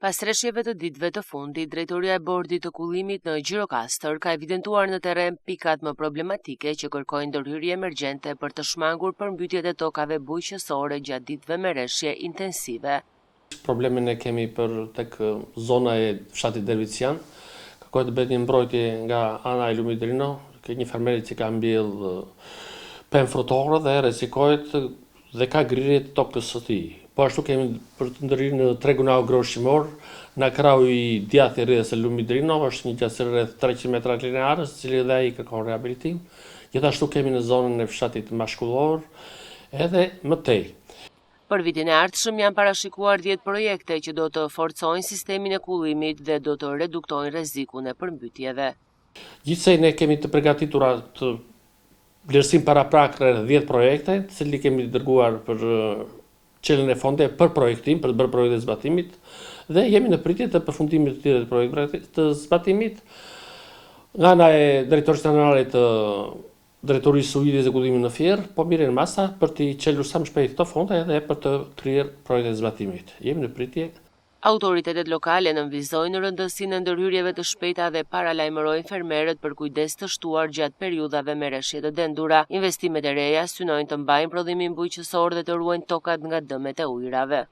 Pas rreshjeve të ditëve të fundit, drejtoria e bordit të kullimit në Gjirokastër ka evidentuar në terren pikat më problematike që kërkojnë ndërhyrje emergjente për të shmangur përmbytjet e tokave bujqësore gjatë ditëve me rreshje intensive. Problemin e kemi për tek zona e fshatit Dervician. Kërkohet të bëhet një mbrojtje nga ana e Lumidrino, ke një fermeri që ka mbjell pemë frutore dhe rrezikohet dhe ka grirje të tokës së tij. Po ashtu kemi për të ndërhyrë në tregun agroshqimor, në krau i djathi rrjedhës së Lumidrino, është një gjatësi rreth 300 metra linearës, i cili dhe ai kërkon rehabilitim. Gjithashtu kemi në zonën e fshatit mashkullor, edhe më tej. Për vitin e ardhshëm janë parashikuar 10 projekte që do të forcojnë sistemin e kullimit dhe do të reduktojnë rrezikun e përmbytjeve. Gjithsej ne kemi të përgatitura të vlerësim paraprak rreth 10 projekte, të cilit kemi dërguar për qelën e fonde për projektim, për të bërë projekte zbatimit, dhe jemi në pritje të përfundimit të tjerë të projekte të zbatimit. Nga ana e drejtorisë generale të drejtorisë së ujit dhe kullimit në Fier, po mirën masa për të qelur sa më shpejt këto fonde dhe për të kryer projekte të zbatimit. Jemi në pritje. Autoritetet lokale nënvizojnë rëndësinë e ndërhyrjeve të shpejta dhe paralajmërojnë fermerët për kujdes të shtuar gjatë periudhave me rreshje të dendura. Investimet e reja synojnë të mbajnë prodhimin bujqësor dhe të ruajnë tokat nga dëmet e ujrave.